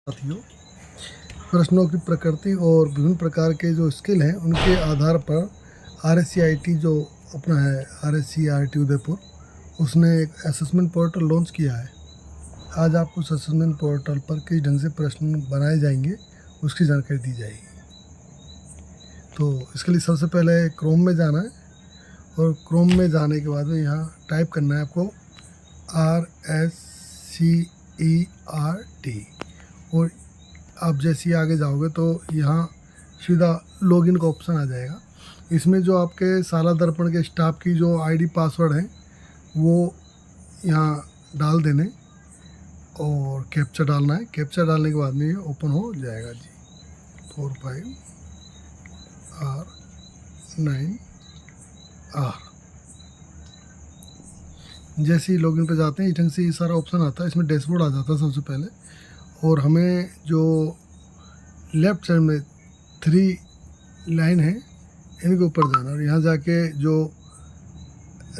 साथियों, प्रश्नों की प्रकृति और विभिन्न प्रकार के जो स्किल हैं उनके आधार पर RSCIT जो अपना है RSCRT उदयपुर, उसने एक असेसमेंट पोर्टल लॉन्च किया है। आज आपको उस असेसमेंट पोर्टल पर किस ढंग से प्रश्न बनाए जाएंगे उसकी जानकारी दी जाएगी। तो इसके लिए सबसे पहले क्रोम में जाना है और क्रोम में जाने के बाद में यहाँ टाइप करना है आपको RSCERT और आप जैसे ही आगे जाओगे तो यहाँ सीधा लॉगिन का ऑप्शन आ जाएगा। इसमें जो आपके साला दर्पण के स्टाफ की जो आईडी पासवर्ड है वो यहाँ डाल देने और कैप्चा डालना है। कैप्चा डालने के बाद में ये ओपन हो जाएगा जी। 45R9R। जैसे ही लॉगिन पे जाते हैं इस ढंग से ये सारा ऑप्शन आता है। इसमें डैशबोर्ड आ जाता है सबसे पहले और हमें जो लेफ़्ट साइड में 3 लाइन है इनके ऊपर जाना और यहाँ जाके जो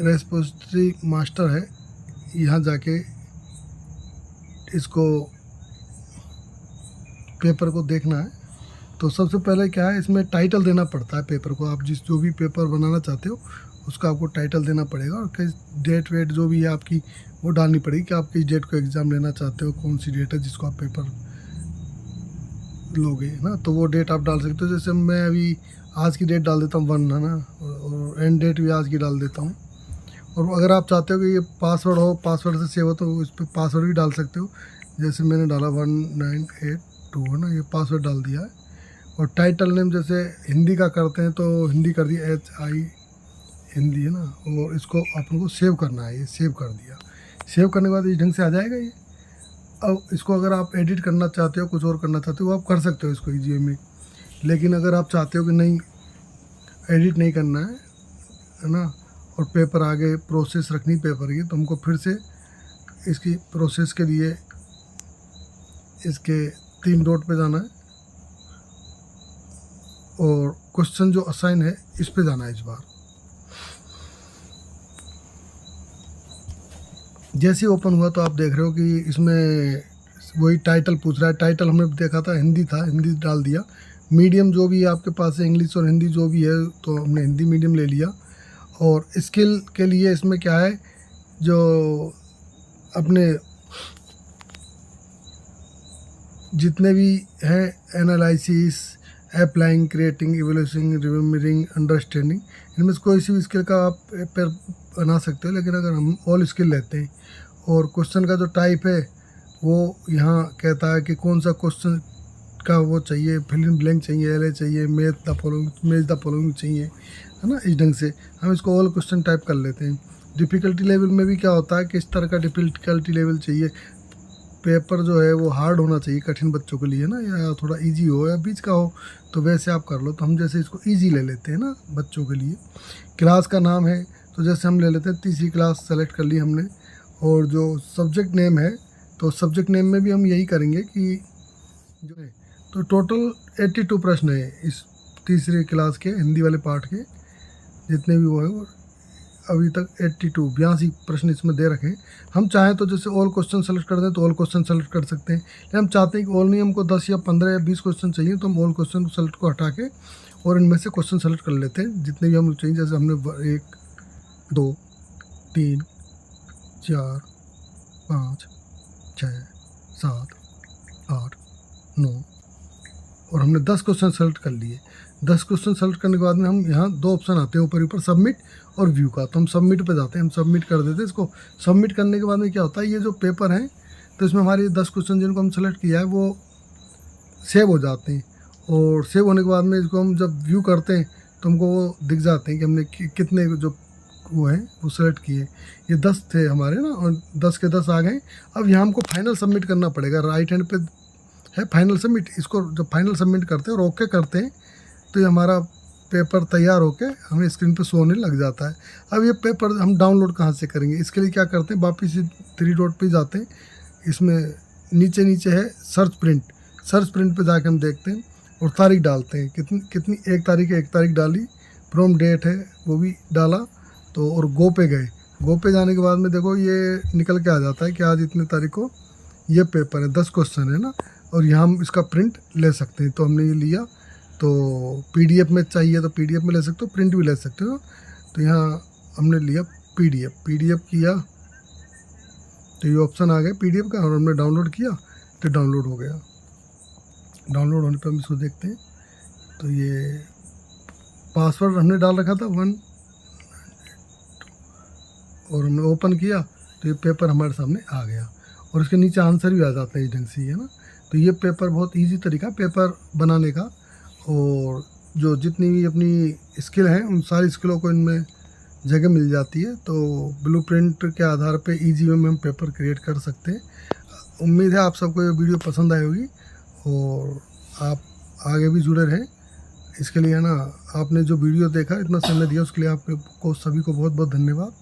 रेस्पोजिटरी मास्टर है यहाँ जाके इसको पेपर को देखना है। तो सबसे पहले क्या है, इसमें टाइटल देना पड़ता है पेपर को। आप जो भी पेपर बनाना चाहते हो उसका आपको टाइटल देना पड़ेगा और किस डेट वेट जो भी है आपकी वो डालनी पड़ेगी कि आप किस डेट को एग्ज़ाम लेना चाहते हो, कौन सी डेट है जिसको आप पेपर लोगे ना। तो वो डेट आप डाल सकते हो। जैसे मैं अभी आज की डेट डाल देता हूँ 1 है ना, और एंड डेट भी आज की डाल देता हूँ। और अगर आप चाहते हो कि ये पासवर्ड हो, पासवर्ड से सेव हो, तो इस पर पासवर्ड भी डाल सकते हो। जैसे मैंने डाला 1982 है ना, ये पासवर्ड डाल दिया है। और टाइटल नेम जैसे हिंदी का करते हैं तो हिंदी कर दिया HI हिंदी है ना, और इसको अपन को सेव करना है। ये सेव कर दिया। सेव करने के बाद इस ढंग से आ जाएगा ये। अब इसको अगर आप एडिट करना चाहते हो, कुछ और करना चाहते हो, आप कर सकते हो इसको ईजी में। लेकिन अगर आप चाहते हो कि नहीं एडिट नहीं करना है ना, और पेपर आगे प्रोसेस रखनी पेपर की, तो हमको फिर से इसकी प्रोसेस के लिए इसके 3 डॉट पे जाना है और क्वेश्चन जो असाइन है इस पे जाना है इस बार। जैसे ही ओपन हुआ तो आप देख रहे हो कि इसमें वही टाइटल पूछ रहा है। टाइटल हमने देखा था हिंदी था, हिंदी डाल दिया। मीडियम जो भी आपके पास है, इंग्लिश और हिंदी जो भी है, तो हमने हिंदी मीडियम ले लिया। और स्किल के लिए इसमें क्या है, जो अपने जितने भी हैं analysis, applying, creating, evaluating, remembering, understanding, इनमें से कोई सी भी स्किल का आप पेपर बना सकते हो। लेकिन अगर हम ऑल स्किल लेते हैं और क्वेश्चन का जो टाइप है वो यहाँ कहता है कि कौन सा क्वेश्चन का वो चाहिए, फिल इन ब्लैंक चाहिए, LA चाहिए, मैच द फॉलोइंग चाहिए, है ना। इस ढंग से हम इसको ऑल क्वेश्चन टाइप कर लेते हैं। डिफ़िकल्टी लेवल में भी क्या होता है, किस तरह का डिफ़िकल्टी लेवल चाहिए। पेपर जो है वो हार्ड होना चाहिए कठिन बच्चों के लिए ना, या थोड़ा इजी हो या बीच का हो, तो वैसे आप कर लो। तो हम जैसे इसको इजी ले लेते हैं ना बच्चों के लिए। क्लास का नाम है तो जैसे हम ले लेते हैं 3री क्लास सेलेक्ट कर ली हमने। और जो सब्जेक्ट नेम है तो सब्जेक्ट नेम में भी हम यही करेंगे कि जो है, तो टोटल 82 प्रश्न है इस 3री क्लास के हिंदी वाले पार्ट के, जितने भी वो है वो अभी तक 82 प्रश्न इसमें दे रखे हैं। हम चाहें तो जैसे ऑल क्वेश्चन सेलेक्ट कर दें तो ऑल क्वेश्चन सेलेक्ट कर सकते हैं। लेकिन हम चाहते हैं कि ऑल नहीं, हमको 10 या 15 या 20 क्वेश्चन चाहिए, तो हम ऑल क्वेश्चन सेलेक्ट को हटा के और इनमें से क्वेश्चन सेलेक्ट कर लेते हैं जितने भी हम चाहिए। जैसे हमने 1 2 3 4 5 6 7 8 9 और हमने 10 क्वेश्चन सेलेक्ट कर लिए। 10 क्वेश्चन सेलेक्ट करने के बाद में हम यहाँ 2 ऑप्शन आते हैं ऊपर ऊपर, सबमिट और व्यू का। तो हम सबमिट पे जाते हैं, हम सबमिट कर देते हैं इसको। सबमिट करने के बाद में क्या होता है, ये जो पेपर हैं तो इसमें हमारे 10 क्वेश्चन जिनको हम सेलेक्ट किया है वो सेव हो जाते हैं। और सेव होने के बाद में इसको हम जब व्यू करते हैं तो हमको वो दिख जाते हैं कि हमने कितने जो वो हैं वो सेलेक्ट किए। ये 10 थे हमारे ना, और 10 के 10 आ गए। अब यहाँ हमको फाइनल सबमिट करना पड़ेगा। राइट हैंड पे है फाइनल सबमिट। इसको जब फाइनल सबमिट करते हैं और ओके करते हैं तो ये हमारा पेपर तैयार होके हमें स्क्रीन पे शो होने लग जाता है। अब ये पेपर हम डाउनलोड कहाँ से करेंगे, इसके लिए क्या करते हैं, वापस 3 डॉट पे जाते हैं। इसमें नीचे है सर्च प्रिंट। सर्च प्रिंट पे जाके हम देखते हैं और तारीख डालते हैं, कितनी 1 तारीख है, 1 तारीख डाली। फ्रॉम डेट है वो भी डाला तो, और गो पे गए। गो पे जाने के बाद में देखो ये निकल के आ जाता है कि आज इतने तारीख को ये पेपर है, 10 क्वेश्चन है ना। और यहाँ हम इसका प्रिंट ले सकते हैं। तो हमने ये लिया, तो PDF में चाहिए तो PDF में ले सकते हो, प्रिंट भी ले सकते हो। तो यहाँ हमने लिया PDF किया तो ये ऑप्शन आ गया PDF का, और हमने डाउनलोड किया तो डाउनलोड हो गया। डाउनलोड होने पर हम इसको देखते हैं। तो ये पासवर्ड हमने डाल रखा था 1, और हमने ओपन किया तो ये पेपर हमारे सामने आ गया, और इसके नीचे आंसर भी आ जाता है इस ढंग से, है ना। तो ये पेपर बहुत इजी तरीका पेपर बनाने का, और जो जितनी भी अपनी स्किल हैं उन सारी स्किलों को इनमें जगह मिल जाती है। तो ब्लूप्रिंट के आधार पे इजी वे में हम पेपर क्रिएट कर सकते हैं। उम्मीद है आप सबको ये वीडियो पसंद आई होगी, और आप आगे भी जुड़े रहें। इसके लिए, है ना, आपने जो वीडियो देखा, इतना समय दिया, उसके लिए आपको सभी को बहुत बहुत धन्यवाद।